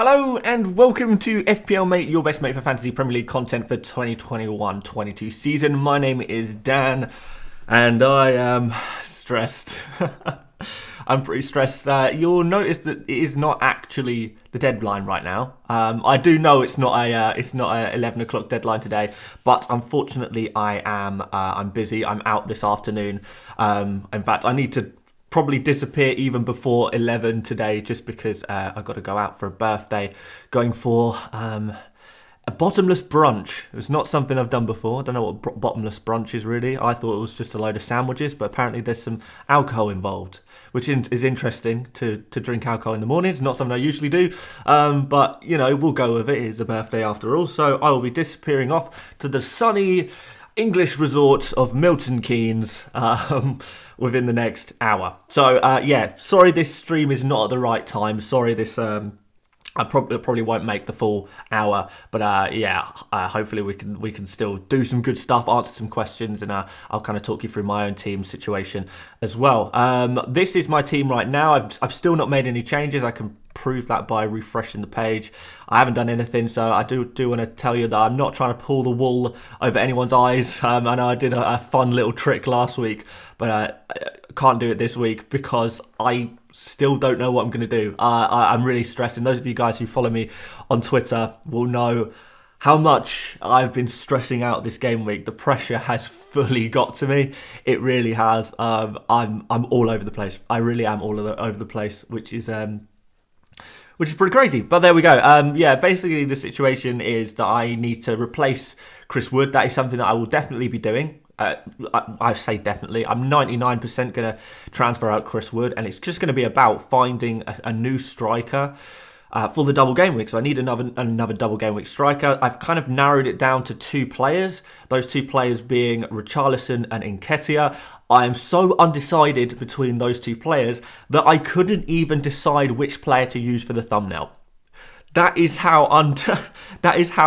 Hello and welcome to FPL Mate, your best mate for fantasy Premier League content for 2021-22 season. My name is Dan and I am stressed. I'm pretty stressed. You'll notice that it is not actually the deadline right now. I do know it's not a 11 o'clock deadline today, but unfortunately I'm busy. I'm out this afternoon. In fact, I need to probably disappear even before 11 today just because I got to go out for a birthday, going for a bottomless brunch. It's not something I've done before. I don't know what bottomless brunch is really. I thought it was just a load of sandwiches, but apparently there's some alcohol involved, which is interesting to drink alcohol in the morning. It's not something I usually do, but you know, we'll go with it. It's a birthday after all, so I will be disappearing off to the sunny English resort of Milton Keynes within the next hour. So yeah, sorry this stream is not at the right time. Sorry this I probably won't make the full hour, but yeah, hopefully we can still do some good stuff, answer some questions, and I'll kind of talk you through my own team situation as well. This is my team right now. I've still not made any changes. I can prove that by refreshing the page. I haven't done anything, so I do want to tell you that I'm not trying to pull the wool over anyone's eyes. I know I did a fun little trick last week, but I can't do it this week because I still don't know what I'm going to do. I'm really stressed, and those of you guys who follow me on Twitter will know how much I've been stressing out this game week. The pressure has fully got to me. It really has. I'm all over the place. I really am all over the place, which is pretty crazy. But there we go. Yeah, basically the situation is that I need to replace Chris Wood. That is something that I will definitely be doing. I say definitely. I'm 99% going to transfer out Chris Wood, and it's just going to be about finding a new striker for the double game week. So I need another double game week striker. I've kind of narrowed it down to two players. Those two players being Richarlison and Nketiah. I am so undecided between those two players that I couldn't even decide which player to use for the thumbnail. That is how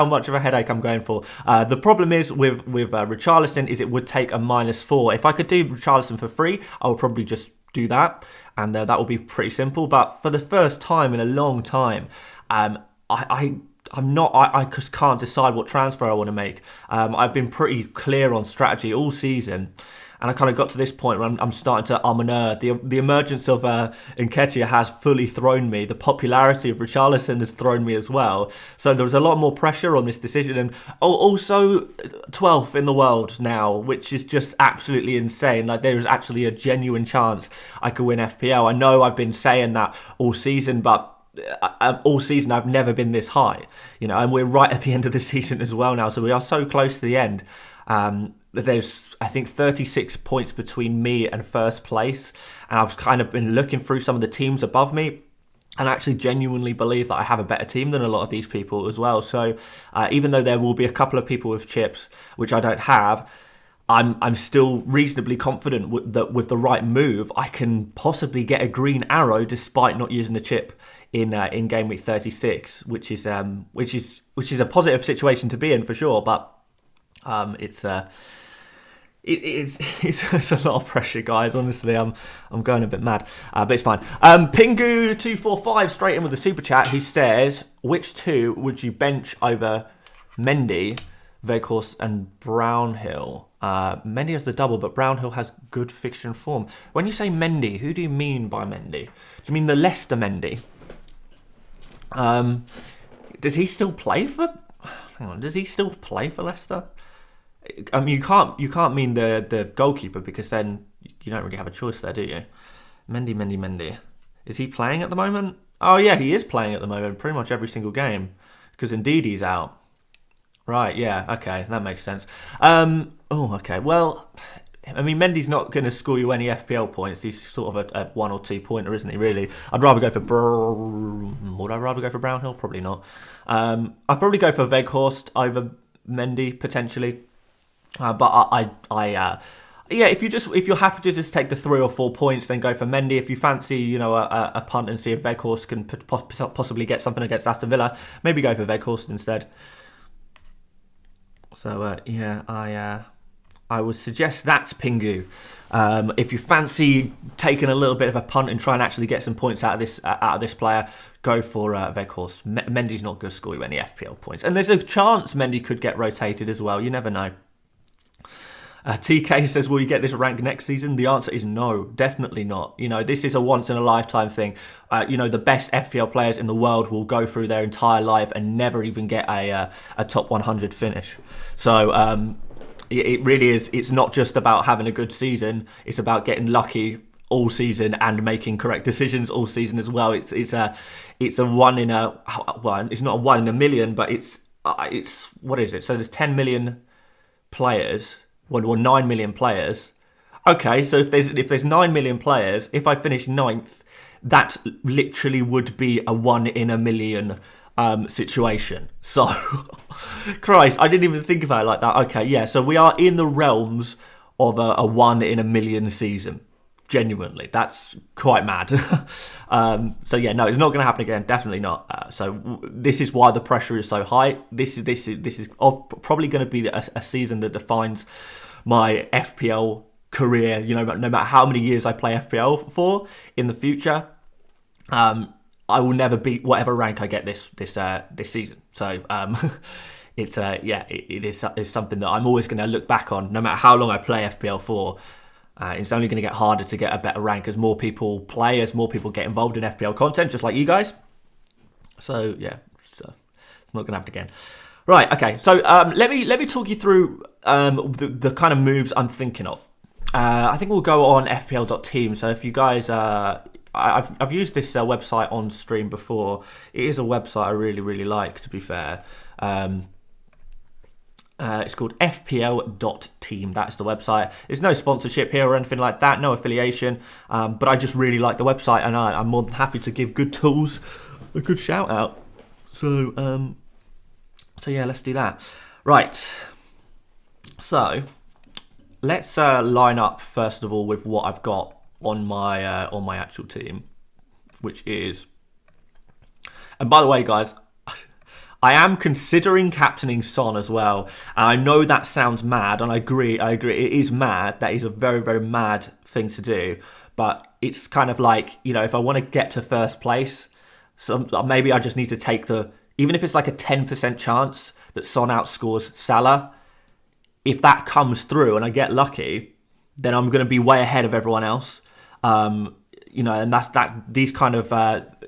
much of a headache I'm going for. The problem is with Richarlison is it would take a -4. If I could do Richarlison for free, I would probably just do that, and that would be pretty simple. But for the first time in a long time, I just can't decide what transfer I want to make. I've been pretty clear on strategy all season, and I kind of got to this point where I'm starting to and the emergence of Nketiah has fully thrown me. The popularity of Richarlison has thrown me as well. So there was a lot more pressure on this decision, and also 12th in the world now, which is just absolutely insane. Like, there is actually a genuine chance I could win FPL. I know I've been saying that all season, but all season I've never been this high, you know, and we're right at the end of the season as well now, so we are so close to the end. There's, I think, 36 points between me and first place, and I've kind of been looking through some of the teams above me, and I actually genuinely believe that I have a better team than a lot of these people as well. So even though there will be a couple of people with chips, which I don't have, I'm still reasonably confident that with the right move, I can possibly get a green arrow despite not using the chip in Gameweek 36, which is a positive situation to be in for sure. But it's a lot of pressure, guys. Honestly, I'm going a bit mad, but it's fine. Pingu245 straight in with the super chat. He says, which two would you bench over Mendy, Weghorst and Brownhill? Mendy has the double, but Brownhill has good fixture form. When you say Mendy, who do you mean by Mendy? Do you mean the Leicester Mendy? Does he still play for? Hang on, does he still play for Leicester? I mean, you can't mean the goalkeeper, because then you don't really have a choice there, do you? Mendy. Is he playing at the moment? Oh yeah, he is playing at the moment, pretty much every single game, because indeed he's out. Right, yeah, okay, that makes sense. Oh, okay, well, I mean, Mendy's not going to score you any FPL points. He's sort of a 1 or 2 pointer, isn't he, really? I'd rather go for would I rather go for Brownhill? Probably not. I'd probably go for Weghorst over Mendy, potentially. But yeah, if you're happy to just take the 3 or 4 points, then go for Mendy. If you fancy, you know, a punt and see if Weghorst can possibly get something against Aston Villa, maybe go for Weghorst instead. So yeah, I would suggest that's Pingu. If you fancy taking a little bit of a punt and try and actually get some points out of this player, go for Weghorst. Mendy's not going to score you any FPL points, and there's a chance Mendy could get rotated as well. You never know. TK says, will you get this rank next season? The answer is no, definitely not. You know, this is a once in a lifetime thing. You know, the best FPL players in the world will go through their entire life and never even get a top 100 finish. So it really is. It's not just about having a good season. It's about getting lucky all season and making correct decisions all season as well. It's a one in a, well, it's not a 1 in a million, but it's what is it? So there's 10 million players. Well, 9 million players. Okay, so if there's 9 million players, if I finish 9th, that literally would be a 1 in a million situation. So, Christ, I didn't even think about it like that. Okay, yeah, so we are in the realms of a 1 in a million season. Genuinely, that's quite mad. So yeah, no, it's not going to happen again. Definitely not. So this is why the pressure is so high. This is probably going to be a season that defines my FPL career. You know, no matter how many years I play FPL for in the future, I will never beat whatever rank I get this season. So it's something that I'm always going to look back on, no matter how long I play FPL for. It's only going to get harder to get a better rank as more people play, as more people get involved in FPL content, just like you guys. So yeah, it's not going to happen again. Right, okay. So let me talk you through the kind of moves I'm thinking of. I think we'll go on FPL.team. So if you guys, I've used this website on stream before. It is a website I really like, to be fair. It's called FPL.team. That's the website. There's no sponsorship here or anything like that, no affiliation. But I just really like the website, and I'm more than happy to give good tools a good shout out. So yeah, let's do that. Right. So let's line up first of all with what I've got on my actual team, which is. And by the way, guys, I am considering captaining Son as well. And I know that sounds mad, and I agree. It is mad. That is a very mad thing to do. But it's kind of like, you know, if I want to get to first place, maybe I just need to take even if it's like a 10% chance that Son outscores Salah. If that comes through and I get lucky, then I'm going to be way ahead of everyone else. You know, and these kind of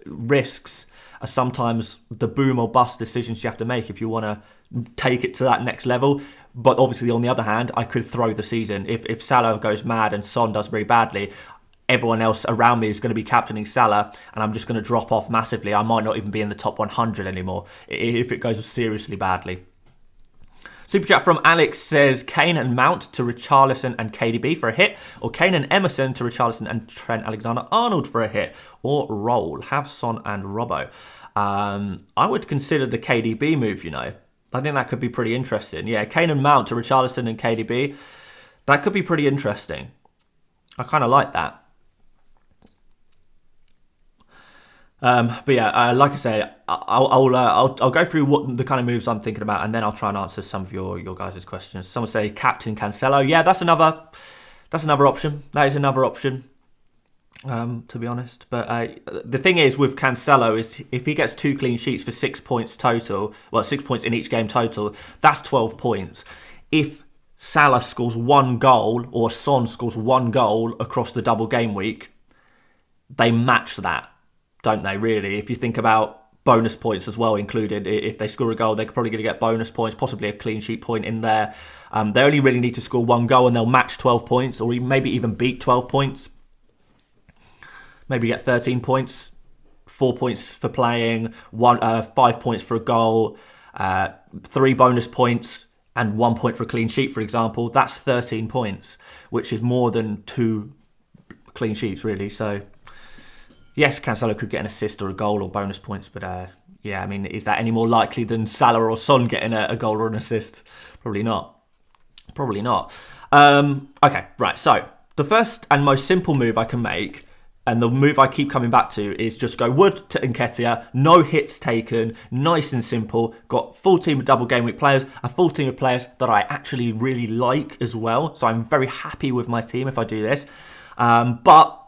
risks are sometimes the boom or bust decisions you have to make if you want to take it to that next level. But obviously, on the other hand, I could throw the season. If Salah goes mad and Son does very badly, everyone else around me is going to be captaining Salah, and I'm just going to drop off massively. I might not even be in the top 100 anymore if it goes seriously badly. Super chat from Alex says, Kane and Mount to Richarlison and KDB for a hit, or Kane and Emerson to Richarlison and Trent Alexander-Arnold for a hit, or roll, have Son and Robbo. I would consider the KDB move, you know. I think that could be pretty interesting. Yeah, Kane and Mount to Richarlison and KDB, that could be pretty interesting. I kind of like that. But yeah, like I say, I'll go through what the kind of moves I'm thinking about, and then I'll try and answer some of your guys' questions. Someone say Captain Cancelo. Yeah, that's another option. That is another option, to be honest. But the thing is with Cancelo is if he gets 2 clean sheets for 6 points total, well, 6 points in each game total, that's 12 points. If Salah scores 1 goal or Son scores 1 goal across the double game week, they match that, don't they, really? If you think about bonus points as well included, if they score a goal, they're probably going to get bonus points, possibly a clean sheet point in there. They only really need to score 1 goal and they'll match 12 points, or maybe even beat 12 points. Maybe get 13 points, 4 points for playing, 5 points for a goal, 3 bonus points, and 1 point for a clean sheet, for example. That's 13 points, which is more than 2 clean sheets, really. So yes, Cancelo could get an assist or a goal or bonus points, but yeah, I mean, is that any more likely than Salah or Son getting a goal or an assist? Probably not. Okay, right. So the first and most simple move I can make And the move I keep coming back to is just go Wood to Nketiah, no hits taken, nice and simple. Got full team of double game week players, a full team of players that I actually really like as well. So I'm very happy with my team if I do this. But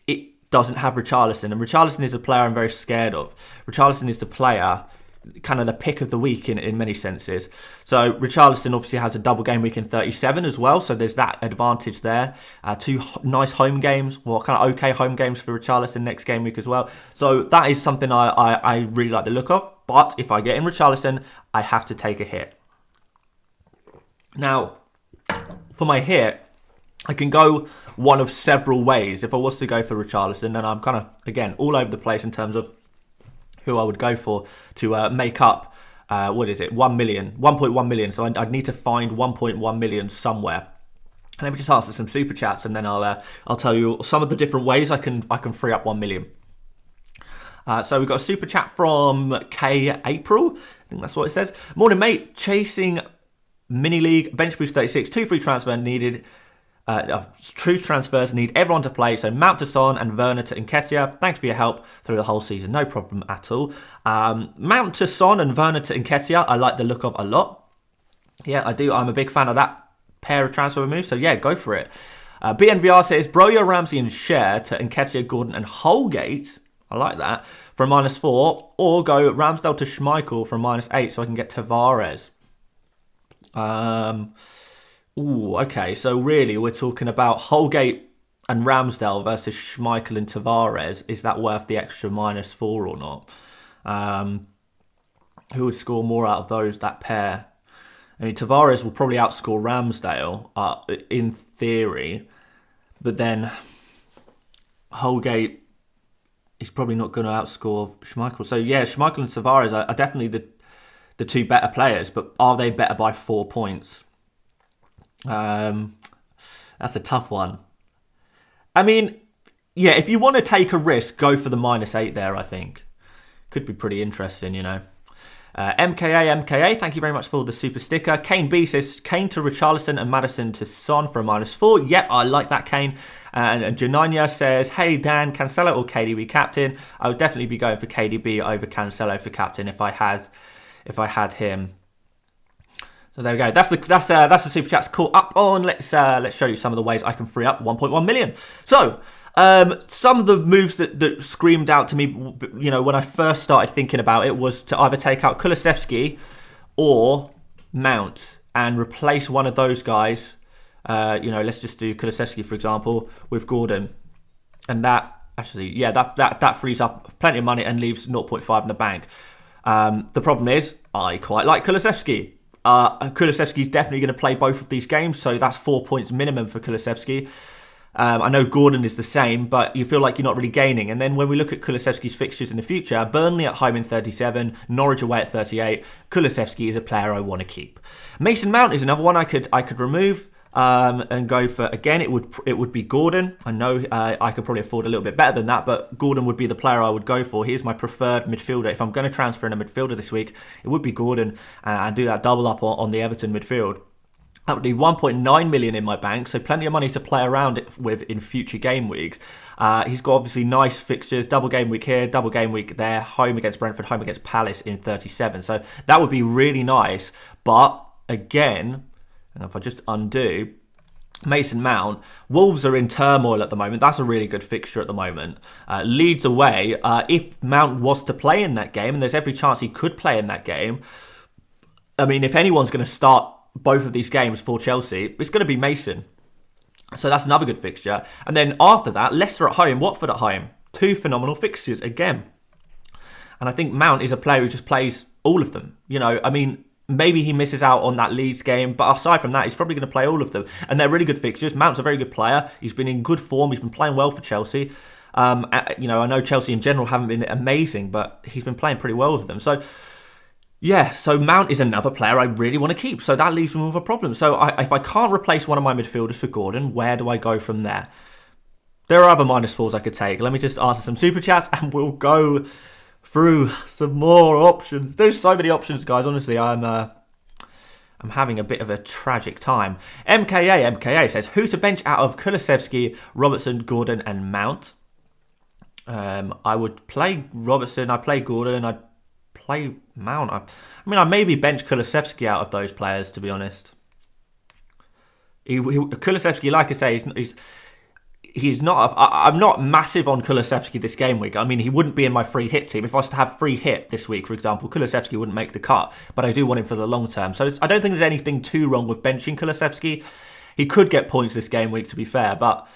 it doesn't have Richarlison, and Richarlison is a player I'm very scared of. Richarlison is the player, kind of the pick of the week in many senses. So Richarlison obviously has a double game week in 37 as well, so there's that advantage there. Two nice home games, well, kind of okay home games for Richarlison next game week as well. So that is something I really like the look of. But if I get in Richarlison, I have to take a hit. Now, for my hit, I can go one of several ways. If I was to go for Richarlison, then I'm kind of, again, all over the place in terms of who I would go for to make up, 1 million, 1.1 million. So I'd need to find 1.1 million somewhere. And let me just answer some super chats, and then I'll tell you some of the different ways I can free up 1 million. So we've got a super chat from K April. I think that's what it says. Morning, mate. Chasing mini league bench boost 36. 2 free transfer needed. True transfers need everyone to play, so Mount to Son and Werner to Nketiah. Thanks for your help through the whole season, no problem at all. Mount to Son and Werner to Nketiah, I like the look of a lot. Yeah, I do. I'm a big fan of that pair of transfer moves, so yeah, go for it. BNVR says, Broja, Ramsey and Cher to Nketiah, Gordon and Holgate. I like that. For a -4, or go Ramsdale to Schmeichel for a -8 so I can get Tavares. Ooh, okay, so really we're talking about Holgate and Ramsdale versus Schmeichel and Tavares. Is that worth the extra -4 or not? Who would score more out of that pair? I mean, Tavares will probably outscore Ramsdale in theory, but then Holgate is probably not going to outscore Schmeichel. So yeah, Schmeichel and Tavares are definitely the two better players, but are they better by 4 points? That's a tough one. I mean, yeah, if you want to take a risk, go for the -8 there, I think. Could be pretty interesting, you know. MKA, thank you very much for the super sticker. Kane B says, Kane to Richarlison and Maddison to Son for a -4. Yep, I like that, Kane. And Jananya says, hey, Dan, Cancelo or KDB captain? I would definitely be going for KDB over Cancelo for captain if I had him. So there we go. That's the super chats caught up on. Let's show you some of the ways I can free up 1.1 million. So some of the moves that screamed out to me, you know, when I first started thinking about it, was to either take out Kulusevski or Mount and replace one of those guys. You know, let's just do Kulusevski, for example, with Gordon, and that actually, yeah, that frees up plenty of money and leaves 0.5 in the bank. The problem is, I quite like Kulusevski. Kulusevski is definitely going to play both of these games, so that's 4 points minimum for Kulusevski. I know Gordon is the same, but you feel like you're not really gaining. And then when we look at Kulusevski's fixtures in the future, Burnley at home in 37, Norwich away at 38. Kulusevski is a player I want to keep. Mason Mount is another one I could remove and go for. Again, it would be Gordon. I know I could probably afford a little bit better than that, but Gordon would be the player I would go for. He's my preferred midfielder. If I'm going to transfer in a midfielder this week, it would be Gordon and do that double up on the Everton midfield. That would be 1.9 million in my bank, so plenty of money to play around with in future game weeks. He's got obviously nice fixtures, double game week here, double game week there, home against Brentford, home against Palace in 37. So that would be really nice. But again, and if I just undo, Mason Mount, Wolves are in turmoil at the moment. That's a really good fixture at the moment. Leeds away. If Mount was to play in that game, and there's every chance he could play in that game, I mean, if anyone's going to start both of these games for Chelsea, it's going to be Mason. So that's another good fixture. And then after that, Leicester at home, Watford at home. Two phenomenal fixtures again. And I think Mount is a player who just plays all of them. You know, I mean, maybe he misses out on that Leeds game, but aside from that, he's probably going to play all of them. And they're really good fixtures. Mount's a very good player. He's been in good form. He's been playing well for Chelsea. You know, I know Chelsea in general haven't been amazing, but he's been playing pretty well with them. So, yeah, so Mount is another player I really want to keep. So that leaves me with a problem. So if I can't replace one of my midfielders for Gordon, where do I go from there? There are other -4s I could take. Let me just answer some super chats and we'll go through some more options. There's so many options, guys. Honestly, I'm having a bit of a tragic time. MKA says, who to bench out of Kulusevski, Robertson, Gordon and Mount? I would play Robertson, I'd play Gordon, I'd play Mount. I mean, I'd maybe bench Kulusevski out of those players, to be honest. Kulusevski, like I say, he's not. I'm not massive on Kulusevski this game week. I mean, he wouldn't be in my free hit team. If I was to have free hit this week, for example, Kulusevski wouldn't make the cut, but I do want him for the long term. So I don't think there's anything too wrong with benching Kulusevski. He could get points this game week, to be fair, but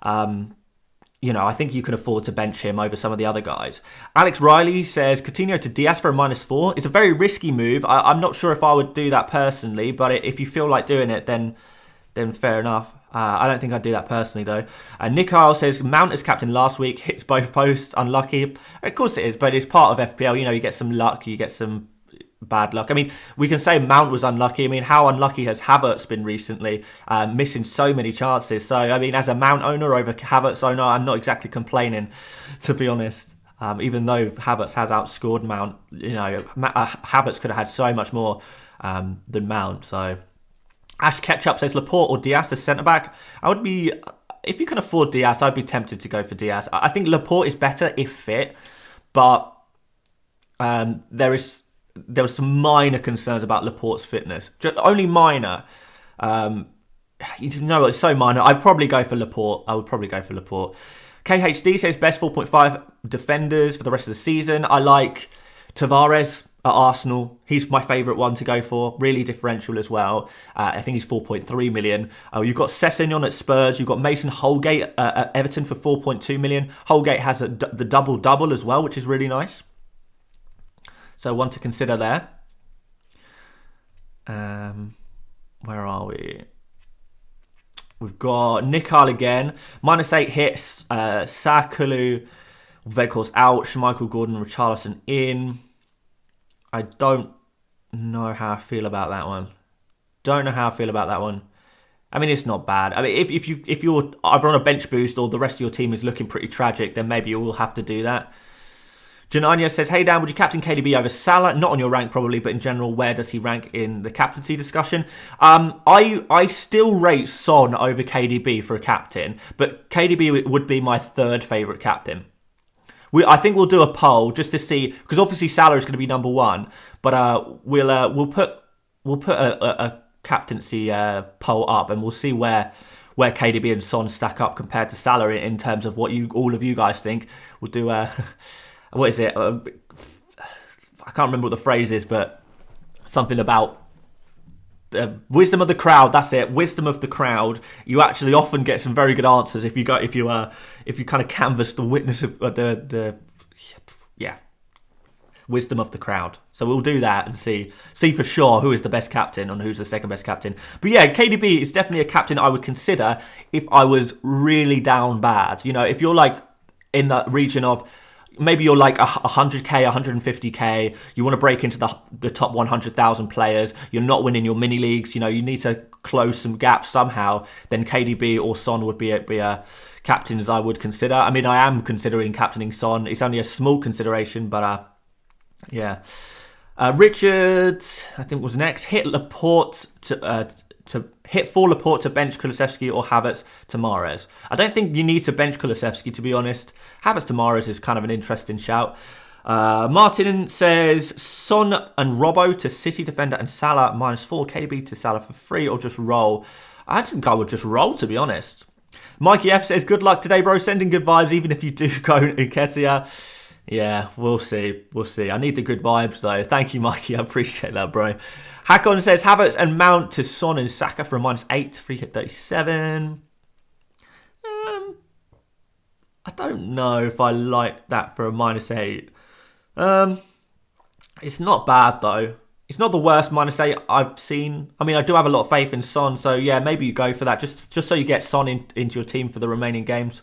I think you can afford to bench him over some of the other guys. Alex Riley says Coutinho to Diaz for a -4. It's a very risky move. I'm not sure if I would do that personally, but if you feel like doing it, then fair enough. I don't think I'd do that personally, though. Nick Isle says Mount as captain last week, hits both posts, unlucky. Of course it is, but it's part of FPL. You get some luck, you get some bad luck. I mean, we can say Mount was unlucky. I mean, how unlucky has Havertz been recently, missing so many chances? So, I mean, as a Mount owner over Havertz owner, I'm not exactly complaining, to be honest. Even though Havertz has outscored Mount, Havertz could have had so much more than Mount. So, Ash Ketchup says Laporte or Diaz as centre-back. If you can afford Diaz, I'd be tempted to go for Diaz. I think Laporte is better if fit, but there were some minor concerns about Laporte's fitness. Just only minor. It's so minor. I'd probably go for Laporte. I would probably go for Laporte. KHD says best 4.5 defenders for the rest of the season. I like Tavares at Arsenal. He's my favourite one to go for. Really differential as well. I think he's 4.3 million. You've got Sessegnon at Spurs. You've got Mason Holgate at Everton for 4.2 million. Holgate has the double-double as well, which is really nice. So one to consider there. Where are we? We've got Nikal again. -8 hits. Sakulu, Weghorst out. Schmeichel, Gordon, Richarlison in. I don't know how I feel about that one. I mean, it's not bad. I mean, if you're either on a bench boost or the rest of your team is looking pretty tragic, then maybe you will have to do that. Janania says, hey Dan, would you captain KDB over Salah? Not on your rank probably, but in general, where does he rank in the captaincy discussion? I still rate Son over KDB for a captain, but KDB would be my third favourite captain. I think we'll do a poll just to see, because obviously Salah is going to be number one, but we'll put a captaincy poll up and we'll see where KDB and Son stack up compared to Salah in terms of what all of you guys think. We'll do what is it? I can't remember what the phrase is, but something about wisdom of the crowd. That's it. Wisdom of the crowd. You actually often get some very good answers if you kind of canvass the witness of wisdom of the crowd. So we'll do that and see for sure who is the best captain and who's the second best captain. But yeah, KDB is definitely a captain I would consider if I was really down bad. If you're like in that region of maybe you're like 100k, 150k, you want to break into the top 100,000 players, you're not winning your mini leagues, you need to close some gaps somehow, then KDB or Son would be a captains I would consider. I mean, I am considering captaining Son. It's only a small consideration, but yeah. Richard, I think was next. Hit Laporte to hit for Laporte to bench Kulusevski or Havertz to Mahrez. I don't think you need to bench Kulusevski, to be honest. Havertz to Mahrez is kind of an interesting shout. Martin says Son and Robbo to City defender and Salah -4. KDB to Salah for free or just roll. I think I would just roll, to be honest. Mikey F says good luck today, bro. Sending good vibes even if you do go Nketiah. Yeah, we'll see. I need the good vibes, though. Thank you, Mikey. I appreciate that, bro. Hakon says Havertz and Mount to Son and Saka for a -8. Free hit 37. I don't know if I like that for a -8. It's not bad, though. It's not the worst -8 I've seen. I mean, I do have a lot of faith in Son, so yeah, maybe you go for that. Just so you get Son into your team for the remaining games.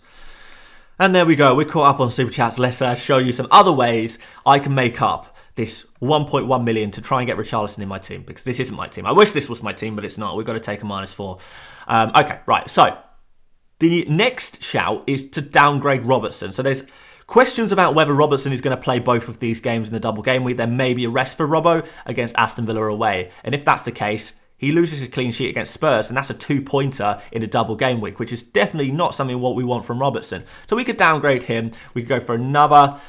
And there we go. We're caught up on Super Chats. Let's show you some other ways I can make up this 1.1 million to try and get Richarlison in my team, because this isn't my team. I wish this was my team, but it's not. We've got to take a -4. Okay, right. So the next shout is to downgrade Robertson. So there's questions about whether Robertson is going to play both of these games in the double game week. There may be a rest for Robbo against Aston Villa away. And if that's the case, he loses his clean sheet against Spurs, and that's a 2-pointer in a double game week, which is definitely not something what we want from Robertson. So we could downgrade him. We could go for another.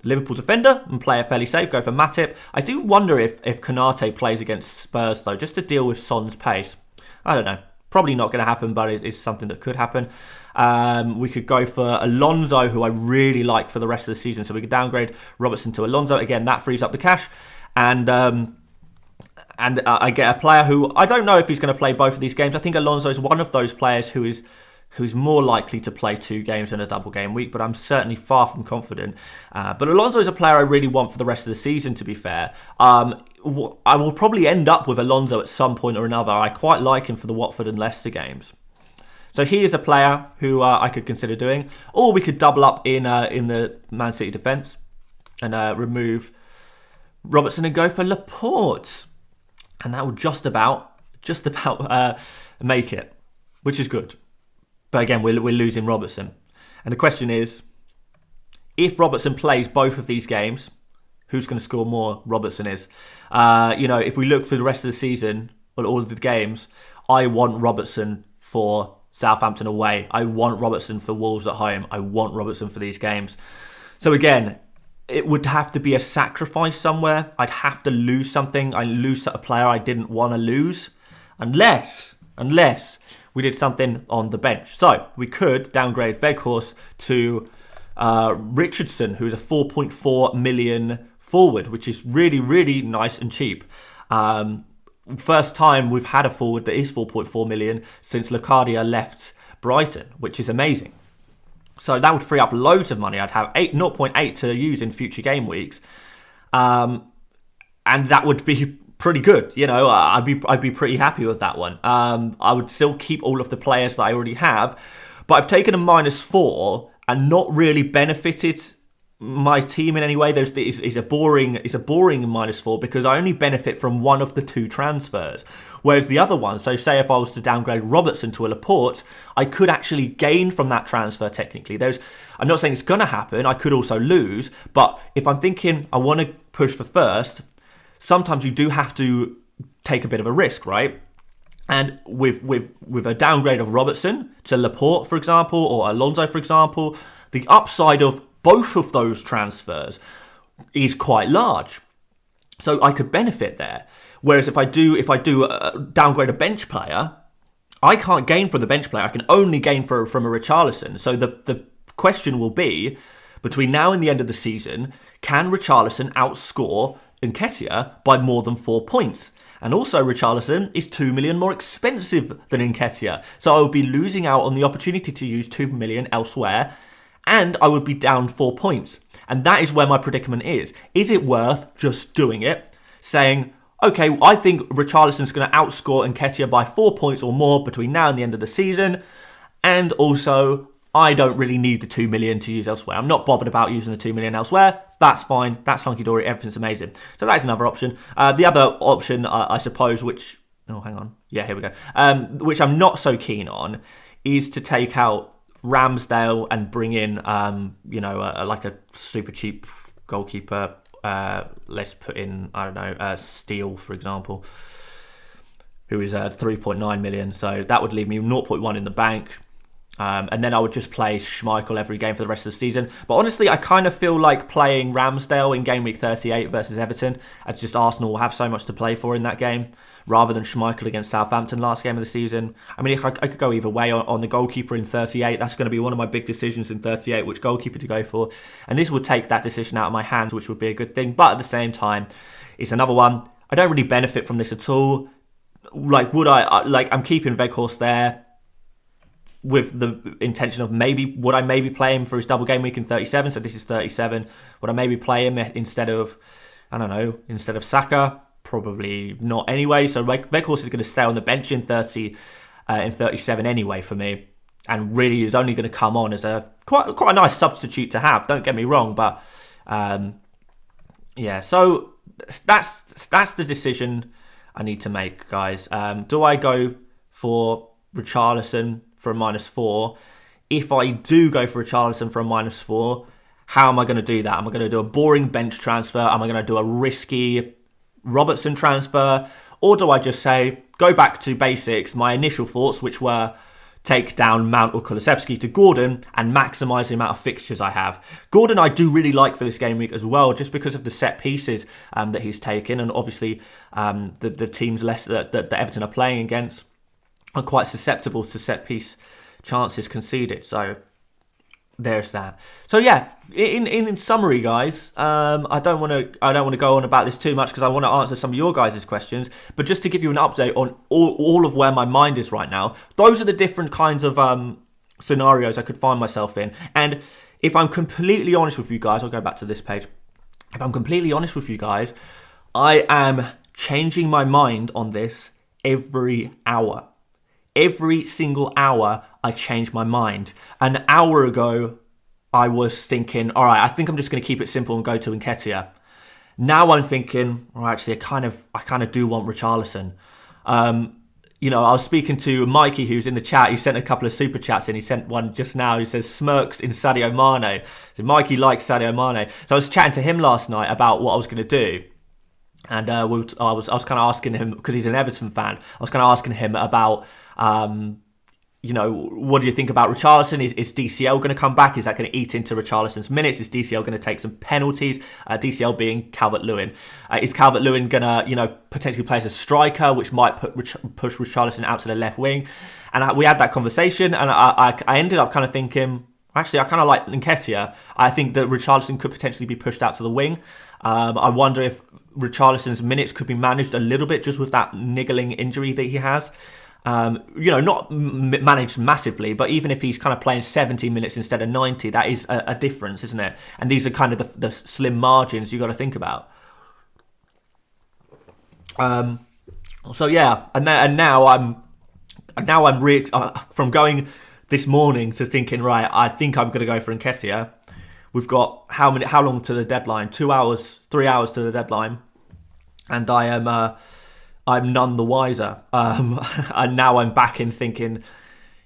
Liverpool defender and play it fairly safe. Go for Matip. I do wonder if Konate plays against Spurs though, just to deal with Son's pace. I don't know. Probably not going to happen, but it's something that could happen. We could go for Alonso, who I really like for the rest of the season. So we could downgrade Robertson to Alonso. Again, that frees up the cash. And I get a player who I don't know if he's going to play both of these games. I think Alonso is one of those players who's more likely to play 2 games in a double game week, but I'm certainly far from confident. But Alonso is a player I really want for the rest of the season, to be fair. I will probably end up with Alonso at some point or another. I quite like him for the Watford and Leicester games. So he is a player who I could consider doing. Or we could double up in the Man City defence and remove Robertson and go for Laporte. And that will just about make it, which is good. But again, we're losing Robertson. And the question is, if Robertson plays both of these games, who's going to score more? Robertson is. If we look for the rest of the season, or all of the games, I want Robertson for Southampton away. I want Robertson for Wolves at home. I want Robertson for these games. So again, it would have to be a sacrifice somewhere. I'd have to lose something. I lose a player I didn't want to lose. Unless we did something on the bench. So we could downgrade Weghorst to Richardson, who's a 4.4 million forward, which is really, really nice and cheap. First time we've had a forward that is 4.4 million since Locadia left Brighton, which is amazing. So that would free up loads of money. I'd have 0.8 to use in future game weeks. And that would be pretty good. I'd be pretty happy with that one. I would still keep all of the players that I already have, but I've taken a -4 and not really benefited my team in any way. It's a boring -4 because I only benefit from one of the 2 transfers. Whereas the other one, so say if I was to downgrade Robertson to a Laporte, I could actually gain from that transfer technically. I'm not saying it's going to happen, I could also lose, but if I'm thinking I want to push for first, sometimes you do have to take a bit of a risk, right? And with a downgrade of Robertson to Laporte, for example, or Alonso, for example, the upside of both of those transfers is quite large. So I could benefit there. Whereas if I do downgrade a bench player, I can't gain from the bench player. I can only gain from a Richarlison. So the question will be, between now and the end of the season, can Richarlison outscore Nketiah by more than 4 points? And also Richarlison is 2 million more expensive than Nketiah. So I would be losing out on the opportunity to use 2 million elsewhere, and I would be down 4 points. And that is where my predicament is. Is it worth just doing it? Saying, okay, I think Richarlison's going to outscore Nketiah by 4 points or more between now and the end of the season. And also, I don't really need the 2 million to use elsewhere. I'm not bothered about using the 2 million elsewhere. That's fine. That's hunky-dory. Everything's amazing. So that is another option. The other option, I suppose, which... Oh, hang on. Yeah, here we go. Which I'm not so keen on, is to take out Ramsdale and bring in, like a super cheap goalkeeper. Let's put in, I don't know, Steele, for example, who is 3.9 million. So that would leave me 0.1 in the bank. And then I would just play Schmeichel every game for the rest of the season. But honestly, I kind of feel like playing Ramsdale in game week 38 versus Everton. It's just Arsenal will have so much to play for in that game, rather than Schmeichel against Southampton last game of the season. I mean, I could go either way on the goalkeeper in 38. That's going to be one of my big decisions in 38, which goalkeeper to go for. And this would take that decision out of my hands, which would be a good thing. But at the same time, it's another one. I don't really benefit from this at all. Like, I'm keeping Weghorst there with the intention of would I maybe play him for his double game week in 37? So this is 37. Would I maybe play him instead of Saka? Probably not anyway. So Weghorst is going to stay on the bench in 37 anyway for me, and really is only going to come on as a quite a nice substitute to have. Don't get me wrong, but yeah. So that's the decision I need to make, guys. Do I go for Richarlison for a -4? If I do go for Richarlison for a -4, how am I going to do that? Am I going to do a boring bench transfer? Am I going to do a risky Robertson transfer, or do I just say, go back to basics, my initial thoughts, which were take down Mount or Kulusevski to Gordon and maximise the amount of fixtures I have. Gordon I do really like for this game week as well, just because of the set pieces that he's taken, and obviously the teams that Everton are playing against are quite susceptible to set piece chances conceded. So there's that. So yeah, in summary, guys, I don't want to go on about this too much because I want to answer some of your guys' questions. But just to give you an update on all of where my mind is right now, those are the different kinds of scenarios I could find myself in. And if I'm completely honest with you guys, I'll go back to this page. If I'm completely honest with you guys, I am changing my mind on this every hour. Every single hour, I change my mind. An hour ago, I was thinking, all right, I think I'm just going to keep it simple and go to Nketiah. Now I'm thinking, well, actually, I kind of do want Richarlison. You know, I was speaking to Mikey, who's in the chat. He sent a couple of super chats in. He sent one just now. He says smirks in Sadio Mane. So Mikey likes Sadio Mane. So I was chatting to him last night about what I was going to do. And I was kind of asking him, because he's an Everton fan, I was kind of asking him about, you know, what do you think about Richarlison? Is DCL going to come back? Is that going to eat into Richarlison's minutes? Is DCL going to take some penalties? DCL being Calvert-Lewin. Is Calvert-Lewin going to, you know, potentially play as a striker, which might push Richarlison out to the left wing? And we had that conversation, and I ended up kind of thinking, actually, I kind of like Nketiah. I think that Richarlison could potentially be pushed out to the wing. I wonder if Richarlison's minutes could be managed a little bit just with that niggling injury that he has. You know, not managed massively, but even if he's kind of playing 70 minutes instead of 90, that is a difference, isn't it? And these are kind of the slim margins you got to think about. So yeah, and now I'm from going this morning to thinking, right, I think I'm going to go for Nketiah. We've got how long to the deadline? 2 hours, 3 hours to the deadline, and I'm none the wiser. And now I'm back in thinking,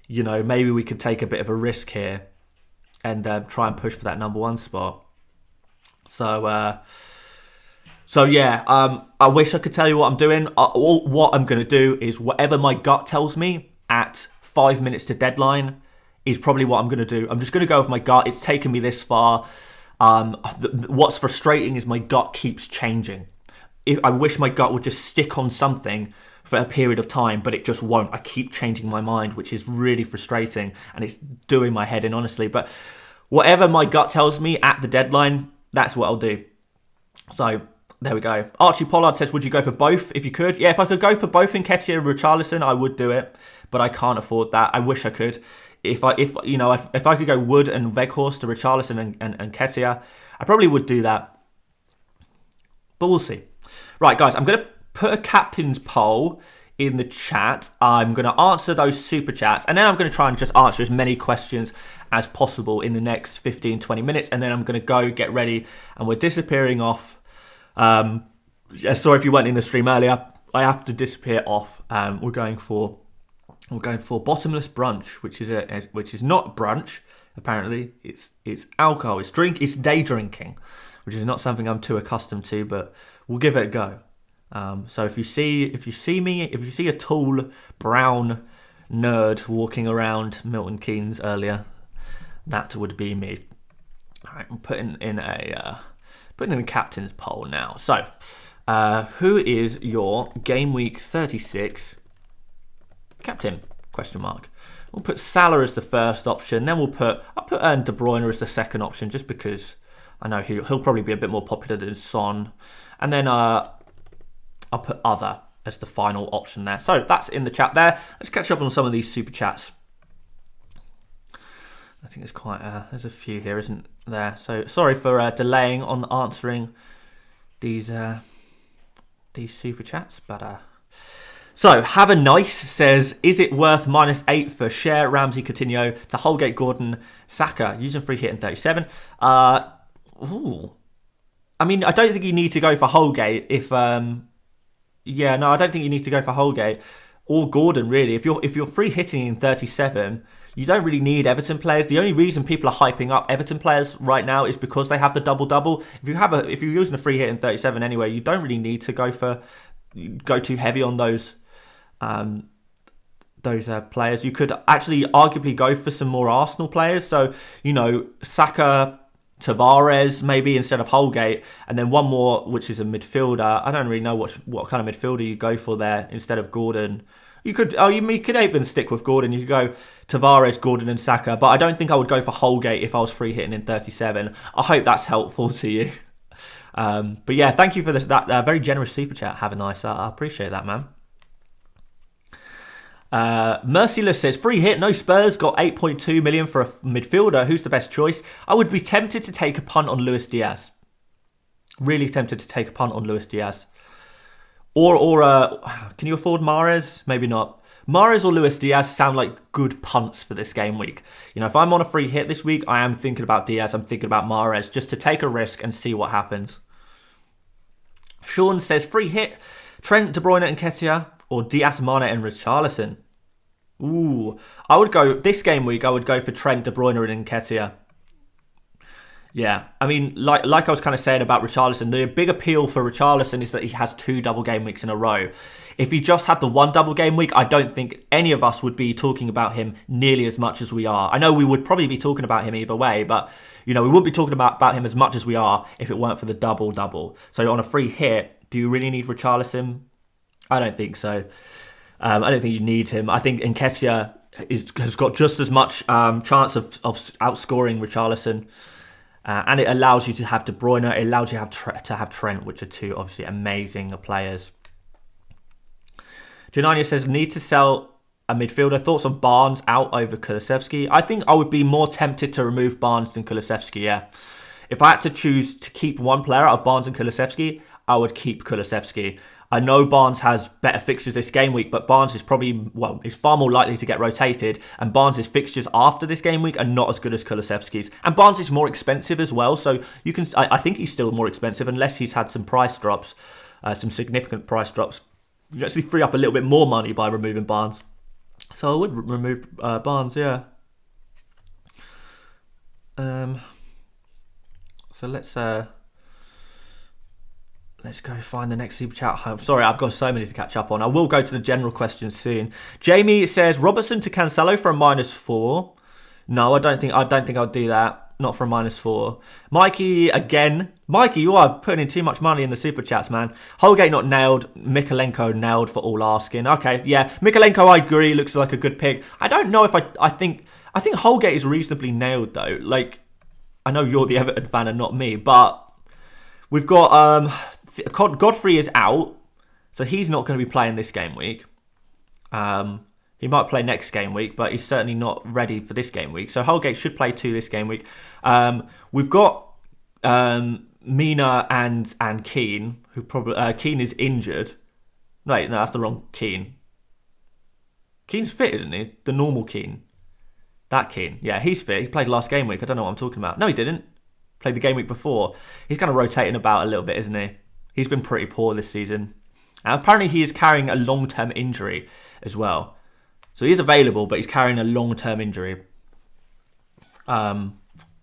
you know, maybe we could take a bit of a risk here and try and push for that number one spot. So yeah, I wish I could tell you what I'm doing. What I'm going to do is whatever my gut tells me at 5 minutes to deadline is probably what I'm going to do. I'm just going to go with my gut. It's taken me this far. What's frustrating is my gut keeps changing. I wish my gut would just stick on something for a period of time, but it just won't. I keep changing my mind, which is really frustrating, and it's doing my head in, honestly. But whatever my gut tells me at the deadline, that's what I'll do. So there we go. Archie Pollard says, would you go for both if you could? Yeah, if I could go for both Nketiah and Richarlison, I would do it, but I can't afford that. I wish I could. If I could go Wood and Weghorst to Richarlison and Nketiah, I probably would do that. But we'll see. Right, guys, I'm going to put a captain's poll in the chat. I'm going to answer those super chats, and then I'm going to try and just answer as many questions as possible in the next 15, 20 minutes, and then I'm going to go get ready, and we're disappearing off. Sorry if you weren't in the stream earlier. I have to disappear off. We're going for bottomless brunch, which is not brunch. Apparently, it's alcohol. It's day drinking, which is not something I'm too accustomed to, but we'll give it a go. So if you see a tall brown nerd walking around Milton Keynes earlier, that would be me. All right, I'm putting in a captain's poll now. So, who is your Gameweek 36 captain? Question mark. We'll put Salah as the first option. Then I'll put De Bruyne as the second option, just because I know he'll probably be a bit more popular than Son. And then I'll put other as the final option there. So that's in the chat there. Let's catch up on some of these super chats. I think there's a few here, isn't there? So sorry for delaying on answering these super chats, but so Have a Nice says, is it worth -8 for Share, Ramsey, Coutinho to Holgate, Gordon, Saka using free hit in 37? I mean, I don't think you need to go for Holgate if I don't think you need to go for Holgate. or Gordon, really. If you're free hitting in 37, you don't really need Everton players. The only reason people are hyping up Everton players right now is because they have the double. If you're using a free hit in 37 anyway, you don't really need to go too heavy on those players. You could actually arguably go for some more Arsenal players. So, Saka, Tavares maybe instead of Holgate, and then one more, which is a midfielder. I don't really know what kind of midfielder you go for there instead of Gordon. You could even stick with Gordon. You could go Tavares, Gordon and Saka, but I don't think I would go for Holgate if I was free hitting in 37. I hope that's helpful to you. But yeah, thank you for that very generous super chat. Have a nice, I appreciate that, man. Merciless says, free hit, no Spurs, got 8.2 million for a midfielder. Who's the best choice? I would be tempted to take a punt on Luis Diaz. Really tempted to take a punt on Luis Diaz. Or can you afford Mahrez? Maybe not. Mahrez or Luis Diaz sound like good punts for this game week. If I'm on a free hit this week, I am thinking about Diaz. I'm thinking about Mahrez, just to take a risk and see what happens. Sean says, free hit, Trent, De Bruyne and Nketiah, or Diaz, Mane and Richarlison. Ooh, this game week, I would go for Trent, De Bruyne and Nketiah. Yeah, I mean, like I was kind of saying about Richarlison, the big appeal for Richarlison is that he has 2 double game weeks in a row. If he just had the 1 double game week, I don't think any of us would be talking about him nearly as much as we are. I know we would probably be talking about him either way, but, we wouldn't be talking about him as much as we are if it weren't for the double. So on a free hit, do you really need Richarlison? I don't think so. I don't think you need him. I think Nketiah has got just as much chance of outscoring Richarlison. And it allows you to have De Bruyne, it allows you to have Trent, which are 2 obviously amazing players. Janania says, need to sell a midfielder. Thoughts on Barnes out over Kulusevski? I think I would be more tempted to remove Barnes than Kulusevski, yeah. If I had to choose to keep one player out of Barnes and Kulusevski, I would keep Kulusevski. I know Barnes has better fixtures this game week, but Barnes is far more likely to get rotated, and Barnes' fixtures after this game week are not as good as Kulusevski's. And Barnes is more expensive as well, so I think he's still more expensive unless he's had some price drops, some significant price drops. You actually free up a little bit more money by removing Barnes. So I would remove Barnes, yeah. So let's go find the next super chat. I'm sorry, I've got so many to catch up on. I will go to the general questions soon. Jamie says, Robertson to Cancelo for a -4. No, I don't think I'll do that. Not for a -4. Mikey, again. Mikey, you are putting in too much money in the super chats, man. Holgate not nailed. Mikalenko nailed for all asking. Okay, yeah. Mikalenko, I agree, looks like a good pick. I don't know if I think Holgate is reasonably nailed, though. Like, I know you're the Everton fan and not me, but we've got... Godfrey is out, so he's not going to be playing this game week. He might play next game week, but he's certainly not ready for this game week. So Holgate should play 2 this game week. We've got Mina and Keane, who probably Keane is injured. No, that's the wrong Keane. Keane's fit, isn't he? The normal Keane. That Keane. Yeah, he's fit. He played last game week. I don't know what I'm talking about. No, he didn't. Played the game week before. He's kind of rotating about a little bit, isn't he? He's been pretty poor this season. And apparently he is carrying a long-term injury as well. So he is available, but he's carrying a long-term injury.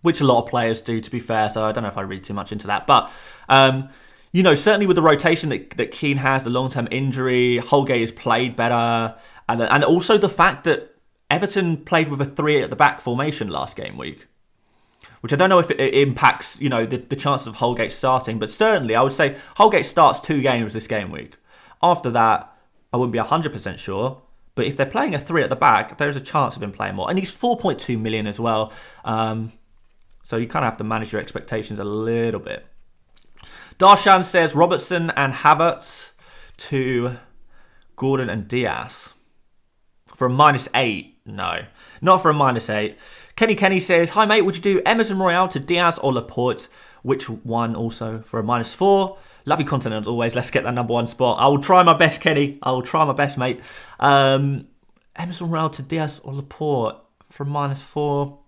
Which a lot of players do, to be fair. So I don't know if I read too much into that. But, certainly with the rotation that Keane has, the long-term injury, Holgate has played better. And also the fact that Everton played with a 3 at the back formation last game week. Which I don't know if it impacts, the chances of Holgate starting. But certainly, I would say Holgate starts 2 games this game week. After that, I wouldn't be 100% sure. But if they're playing a 3 at the back, there's a chance of him playing more. And he's 4.2 million as well. So you kind of have to manage your expectations a little bit. Darshan says Robertson and Havertz to Gordon and Diaz. For a -8? No, not for a -8. Kenny says, hi mate, would you do Emerson Royale to Diaz or Laporte? Which one also for a -4? Lovely content as always. Let's get that number 1 spot. I will try my best, Kenny. I will try my best, mate. Emerson Royale to Diaz or Laporte for a -4?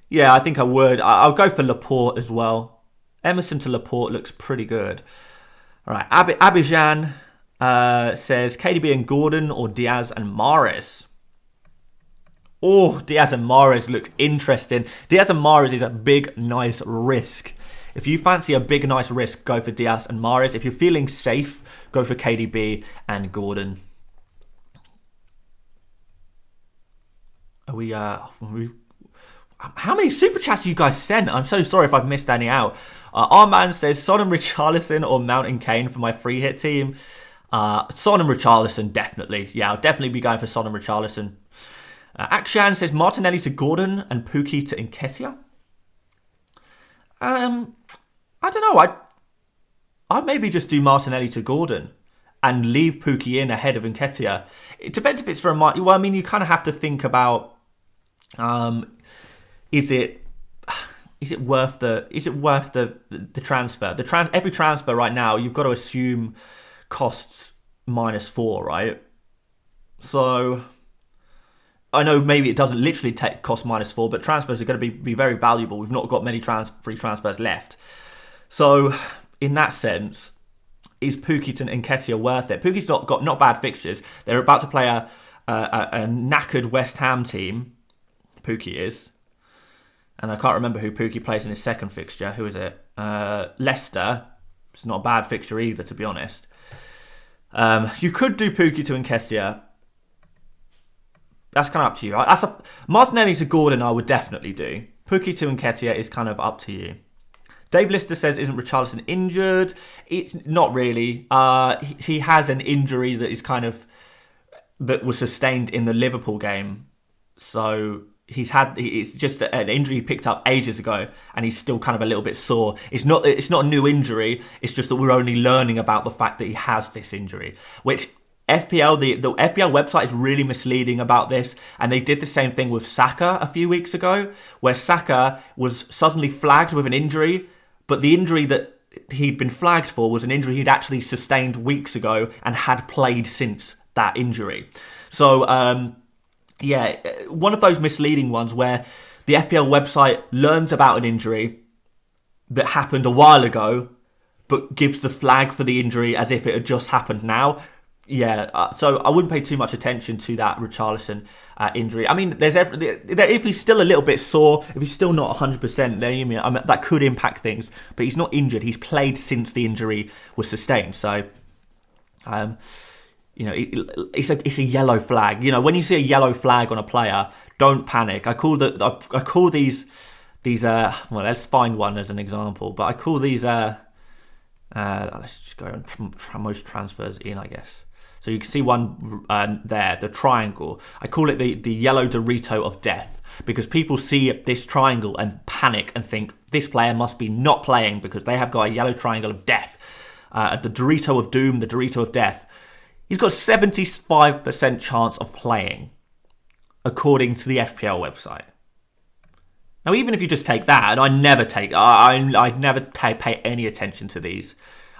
Yeah, I think I would. I'll go for Laporte as well. Emerson to Laporte looks pretty good. All right, Abidjan says KDB and Gordon or Diaz and Mahrez. Oh, Diaz and Mahrez looks interesting. Diaz and Mahrez is a big, nice risk. If you fancy a big, nice risk, go for Diaz and Mahrez. If you're feeling safe, go for KDB and Gordon. How many super chats you guys sent? I'm so sorry if I've missed any out. Our man says Son and Richarlison or Mount and Kane for my free hit team. Son and Richarlison, definitely. Yeah, I'll definitely be going for Son and Richarlison. Akshan says Martinelli to Gordon and Pukki to Nketiah. I don't know. I'd maybe just do Martinelli to Gordon and leave Pukki in ahead of Nketiah. It depends if it's for a... Well, I mean, you kind of have to think about... Is it worth the transfer? Every transfer right now, you've got to assume costs -4, right? So I know maybe it doesn't literally cost -4, but transfers are going to be very valuable. We've not got many free transfers left. So in that sense, is Pukki and Nketiah worth it? Pukki's got not bad fixtures. They're about to play a knackered West Ham team. Pukki is. And I can't remember who Pukki plays in his second fixture. Who is it? Leicester. It's not a bad fixture either, to be honest. You could do Pukki to Nketiah. That's kind of up to you. Martinelli to Gordon, I would definitely do. Pukki to Nketiah is kind of up to you. Dave Lister says, isn't Richarlison injured? It's not really. He has an injury that was sustained in the Liverpool game. So it's just an injury he picked up ages ago, and he's still kind of a little bit sore. It's not a new injury. It's just that we're only learning about the fact that he has this injury, which FPL, the FPL website is really misleading about this, and they did the same thing with Saka a few weeks ago, where Saka was suddenly flagged with an injury, but the injury that he'd been flagged for was an injury he'd actually sustained weeks ago and had played since that injury. So, yeah, one of those misleading ones where the FPL website learns about an injury that happened a while ago, but gives the flag for the injury as if it had just happened now. Yeah, so I wouldn't pay too much attention to that Richarlison injury. I mean, if he's still a little bit sore, if he's still not 100%, then that could impact things. But he's not injured. He's played since the injury was sustained. So, it's a yellow flag. When you see a yellow flag on a player, don't panic. I call these. Well, let's find one as an example. But I call these. Let's just go on most transfers in, I guess. So you can see one there, the triangle. I call it the yellow Dorito of death, because people see this triangle and panic and think this player must be not playing because they have got a yellow triangle of death. The Dorito of doom, the Dorito of death. He's got a 75% chance of playing, according to the FPL website. Now, even if you just take that, and I never pay any attention to these.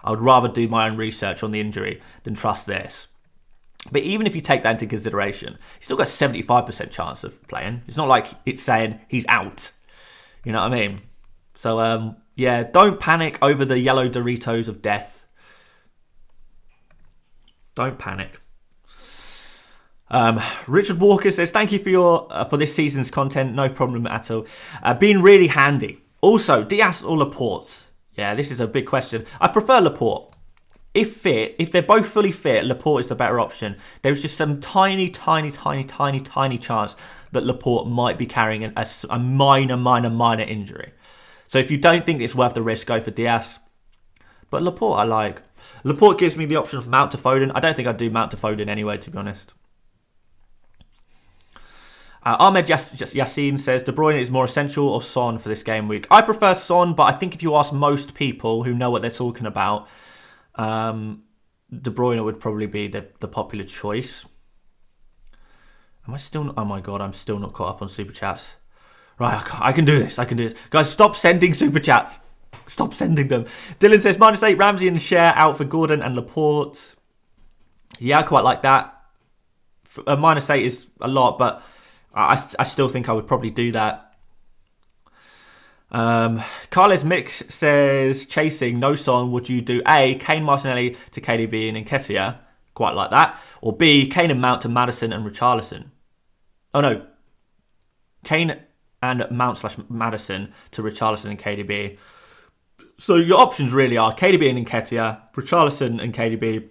I would rather do my own research on the injury than trust this. But even if you take that into consideration, he's still got a 75% chance of playing. It's not like it's saying he's out. You know what I mean? So, yeah, don't panic over the yellow Doritos of death. Don't panic. Richard Walker says, thank you for this season's content. No problem at all. Been really handy. Also, Diaz or Laporte? Yeah, this is a big question. I prefer Laporte. If they're both fully fit, Laporte is the better option. There's just some tiny chance that Laporte might be carrying a minor injury. So if you don't think it's worth the risk, go for Diaz. But Laporte I like. Laporte gives me the option of Mount to Foden. I don't think I'd do Mount to Foden anyway, to be honest. Ahmed Yassin says, De Bruyne is more essential or Son for this game week? I prefer Son, but I think if you ask most people who know what they're talking about, De Bruyne would probably be the popular choice. Am I still... Oh my God, I'm still not caught up on Super Chats. Right, I can do this. Guys, stop sending Super Chats. Stop sending them. Dylan says, -8, Ramsey and Share out for Gordon and Laporte. Yeah, I quite like that. -8 is a lot, but... I still think I would probably do that. Carles Mick says, chasing, no Son, would you do A, Kane Martinelli to KDB and Nketiah? Quite like that. Or B, Kane and Mount to Maddison and Richarlison. Oh no, Kane and Mount slash Maddison to Richarlison and KDB. So your options really are KDB and Nketiah, Richarlison and KDB,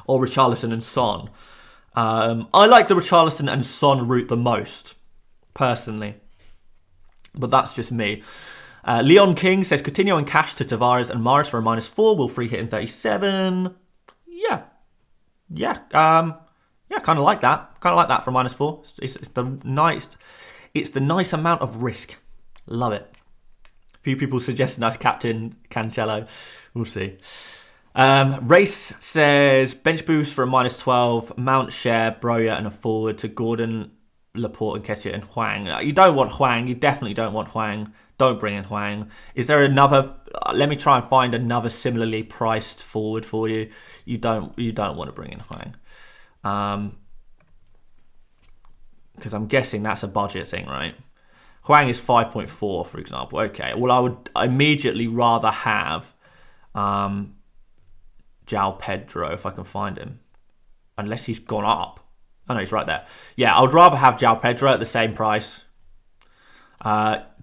or Richarlison and Son. I like the Richarlison and Son route the most, personally. But that's just me. Leon King says, Coutinho and Cash to Tavares and Maris for a -4. Will free hit in 37. Yeah, kind of like that. Kind of like that for a -4. It's the nice amount of risk. Love it. A few people suggesting I captain Cancelo. We'll see. Race says bench boost for a -12. Mount, Share, Broya, and a forward to Gordon, Laporte, and Nketiah and Hwang. You don't want Hwang. You definitely don't want Hwang. Don't bring in Hwang. Is there another? Let me try and find another similarly priced forward for you. You don't want to bring in Hwang, because I'm guessing that's a budget thing, right? Hwang is 5.4, for example. Okay, well I would immediately rather have João Pedro if I can find him, unless he's gone up. Oh no, he's right there. Yeah, I would rather have João Pedro at the same price.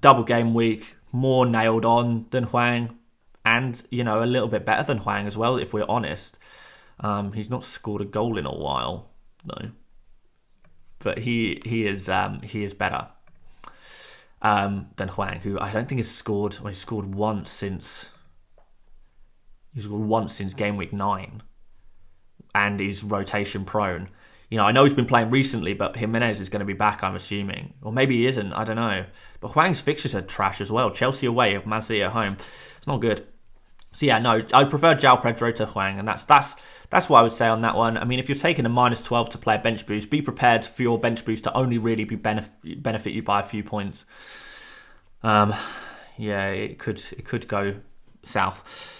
Double game week, more nailed on than Hwang, and a little bit better than Hwang as well, if we're honest. He's not scored a goal in a while, no, but he is better than Hwang, who I don't think has scored. Well, he scored once since game week 9, and is rotation prone. I know he's been playing recently, but Jimenez is going to be back, I'm assuming. Or maybe he isn't, I don't know. But Hwang's fixtures are trash as well. Chelsea away, Man City at home. It's not good. So yeah, no, I prefer João Pedro to Hwang, and that's what I would say on that one. I mean, if you're taking a -12 to play a bench boost, be prepared for your bench boost to only really be benefit you by a few points. Yeah, it could go south.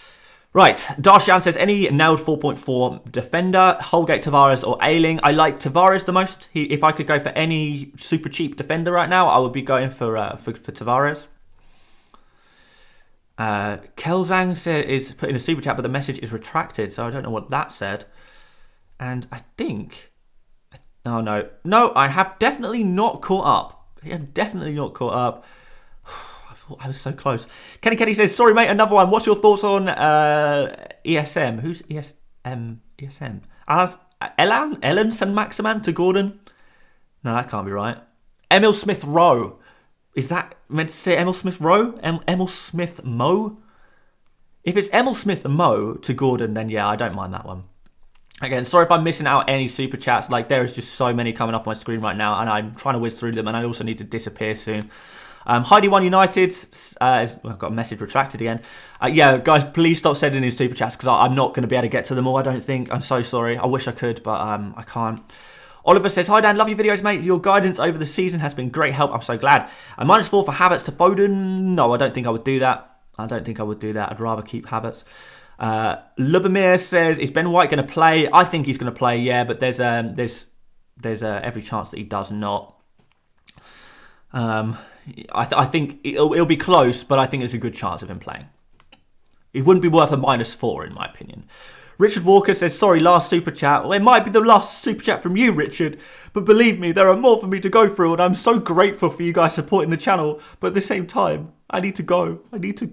Right, Darshan says, any nailed 4.4 defender, Holgate, Tavares, or Ayling? I like Tavares the most. If I could go for any super cheap defender right now, I would be going for Tavares. Kelzang is put in a super chat, but the message is retracted, so I don't know what that said. And I think... Oh, no, I have definitely not caught up. I was so close. Kenny says, sorry, mate, another one. What's your thoughts on ESM? Who's ESM? Ellenson Maximan to Gordon? No, that can't be right. Emil Smith Rowe. Is that meant to say Emil Smith Rowe? Emil Smith Mo? If it's Emil Smith Mo to Gordon, then yeah, I don't mind that one. Again, sorry if I'm missing out any super chats. There is just so many coming up on my screen right now, and I'm trying to whiz through them, and I also need to disappear soon. Heidi1 United, I've got a message retracted again. Yeah, guys, please stop sending in super chats, because I'm not going to be able to get to them all, I don't think. I'm so sorry. I wish I could, but I can't. Oliver says, hi Dan, love your videos, mate. Your guidance over the season has been great help. I'm so glad. A -4 for Havertz to Foden. No, I don't think I would do that. I'd rather keep Havertz. Lubomir says, is Ben White going to play? I think he's going to play, yeah, but there's every chance that he does not. I think it'll be close, but I think there's a good chance of him playing. It wouldn't be worth a -4, in my opinion. Richard Walker says, sorry, last super chat. Well, it might be the last super chat from you, Richard, but believe me, there are more for me to go through, and I'm so grateful for you guys supporting the channel, but at the same time, I need to go. I'm meant to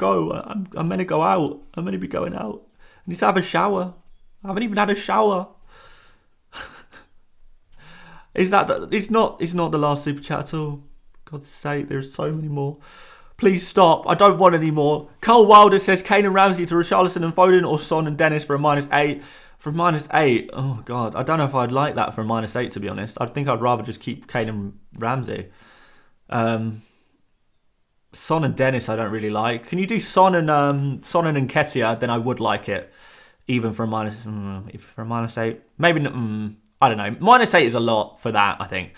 go out. I'm meant to be going out. I need to have a shower. I haven't even had a shower. It's not the last super chat at all. God's sake, there's so many more. Please stop. I don't want any more. Cole Wilder says, Kane and Ramsey to Richarlison and Foden, or Son and Dennis for a -8. For a -8, oh God. I don't know if I'd like that for a -8, to be honest. I think I'd rather just keep Kane and Ramsey. Son and Dennis I don't really like. Can you do Son and Nketiah? Then I would like it. Even for a -8. Maybe, I don't know. -8 is a lot for that, I think.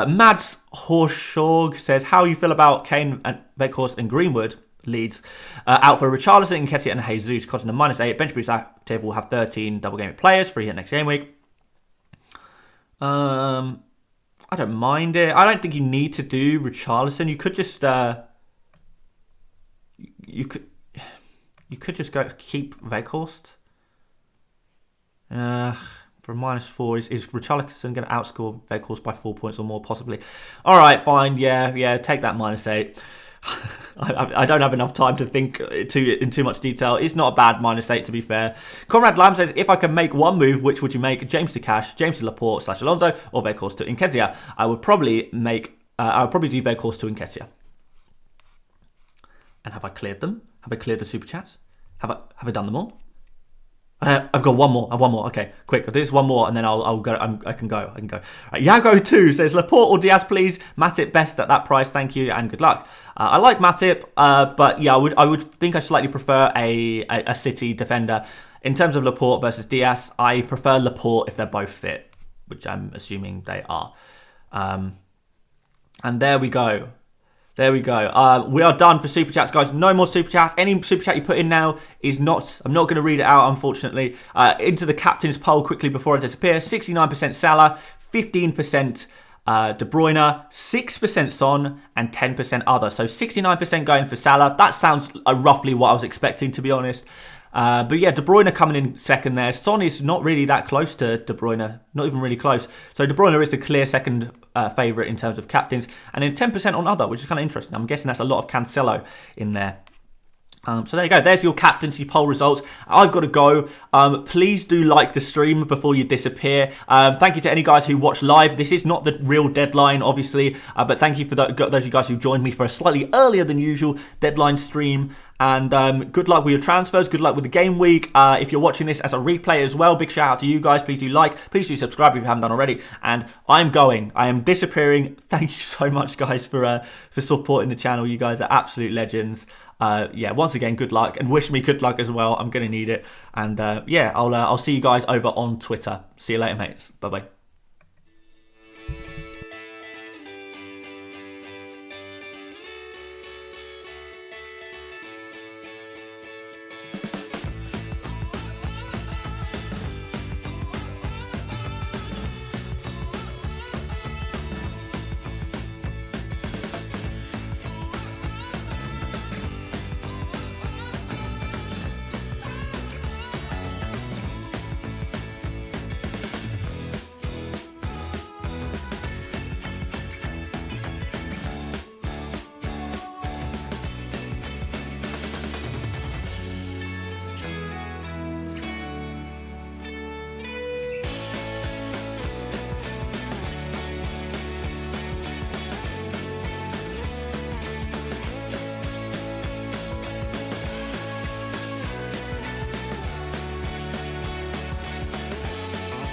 Mads Horshorg says, how you feel about Kane and Weghorst and Greenwood leads out for Richarlison, Nketiah and Jesus, costing a -8. Bench boost active will have 13 double game players, free hit next game week. I don't mind it. I don't think you need to do Richarlison. You could just you could just go keep Weghorst. For a -4, is Richarlison going to outscore Weghorst by 4 points or more, possibly? All right, fine. Yeah, take that -8. I don't have enough time to think in too much detail. It's not a bad -8, to be fair. Conrad Lamb says, if I can make one move, which would you make? James to Cash, James to Laporte / Alonso, or Weghorst to Nketiah? I would probably do Weghorst to Nketiah. And have I cleared them? Have I cleared the super chats? Have I done them all? I've got one more. Okay, quick. I'll do this one more, and then I'll go. I can go. Right, Yago2 says, Laporte or Diaz, please. Matip best at that price. Thank you, and good luck. I like Matip, but yeah, I would think I slightly prefer a City defender. In terms of Laporte versus Diaz, I prefer Laporte if they're both fit, which I'm assuming they are. And there we go. We are done for super chats, guys. No more super chats. Any super chat you put in now is not. I'm not going to read it out, unfortunately. Into the captain's poll quickly before I disappear. 69% Salah, 15% De Bruyne, 6% Son, and 10% other. So 69% going for Salah. That sounds roughly what I was expecting, to be honest. But yeah, De Bruyne coming in second there. Son is not really that close to De Bruyne, not even really close. So De Bruyne is the clear second favourite in terms of captains. And then 10% on other, which is kind of interesting. I'm guessing that's a lot of Cancelo in there. So there you go. There's your captaincy poll results. I've got to go. Please do like the stream before you disappear. Thank you to any guys who watch live. This is not the real deadline, obviously, but thank you for those of you guys who joined me for a slightly earlier than usual deadline stream. And good luck with your transfers. Good luck with the game week. If you're watching this as a replay as well, big shout out to you guys. Please do like. Please do subscribe if you haven't done already. And I'm going. I am disappearing. Thank you so much, guys, for supporting the channel. You guys are absolute legends. Yeah, once again, good luck, and wish me good luck as well. I'm going to need it. And yeah, I'll see you guys over on Twitter. See you later, mates. Bye-bye.